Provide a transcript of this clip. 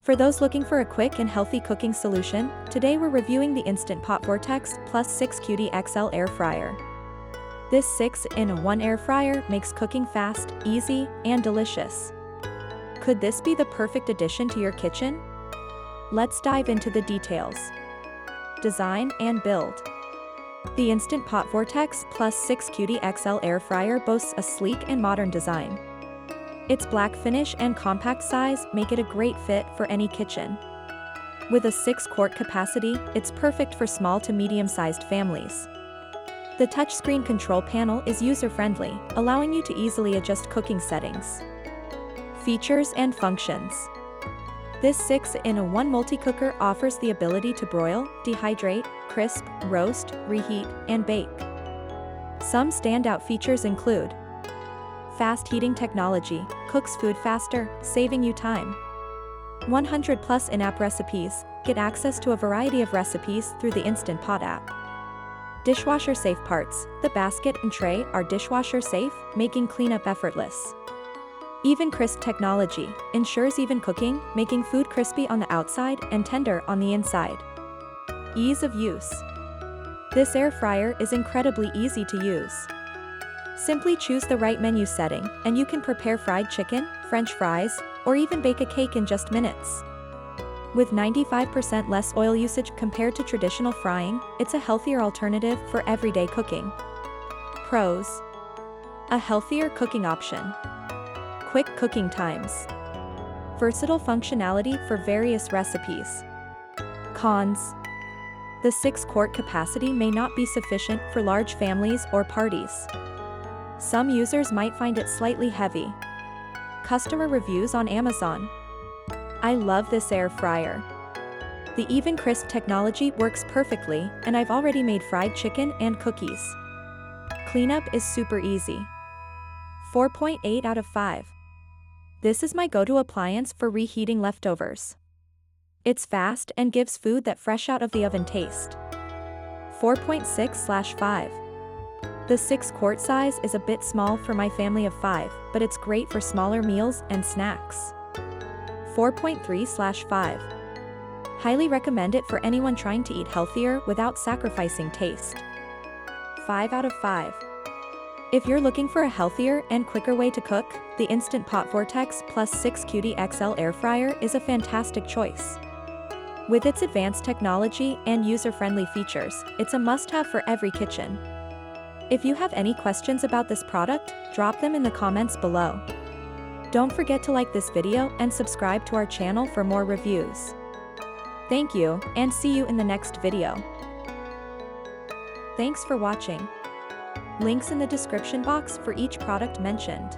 For those looking for a quick and healthy cooking solution, today we're reviewing the Instant Pot Vortex Plus 6 Cutie XL Air Fryer. This 6-in-1 air fryer makes cooking fast, easy, and delicious. Could this be the perfect addition to your kitchen? Let's dive into the details. Design and build. The Instant Pot Vortex Plus 6 Cutie XL Air Fryer boasts a sleek and modern design. Its black finish and compact size make it a great fit for any kitchen. With a 6-quart capacity, it's perfect for small to medium-sized families. The touchscreen control panel is user-friendly, allowing you to easily adjust cooking settings. Features and functions. This 6-in-1 multi-cooker offers the ability to broil, dehydrate, crisp, roast, reheat, and bake. Some standout features include fast heating technology, cooks food faster, saving you time. 100+ in-app recipes, get access to a variety of recipes through the Instant Pot app. Dishwasher-safe parts, the basket and tray are dishwasher-safe, making cleanup effortless. Even crisp technology, ensures even cooking, making food crispy on the outside and tender on the inside. Ease of use. This air fryer is incredibly easy to use. Simply choose the right menu setting, and you can prepare fried chicken, French fries, or even bake a cake in just minutes. With 95% less oil usage compared to traditional frying, it's a healthier alternative for everyday cooking. Pros. A healthier cooking option. Quick cooking times. Versatile functionality for various recipes. Cons. The 6-quart capacity may not be sufficient for large families or parties. Some users might find it slightly heavy. Customer reviews on Amazon. I love this air fryer. The even crisp technology works perfectly, and I've already made fried chicken and cookies. Cleanup is super easy. 4.8 out of 5. This is my go-to appliance for reheating leftovers. It's fast and gives food that fresh out of the oven taste. 4.6/5. The 6-quart size is a bit small for my family of 5, but it's great for smaller meals and snacks. 4.3/5. Highly recommend it for anyone trying to eat healthier without sacrificing taste. 5 out of 5. If you're looking for a healthier and quicker way to cook, the Instant Pot Vortex Plus 6 Cutie XL Air Fryer is a fantastic choice. With its advanced technology and user-friendly features, it's a must-have for every kitchen. If you have any questions about this product, drop them in the comments below. Don't forget to like this video and subscribe to our channel for more reviews. Thank you, and see you in the next video. Thanks for watching. Links in the description box for each product mentioned.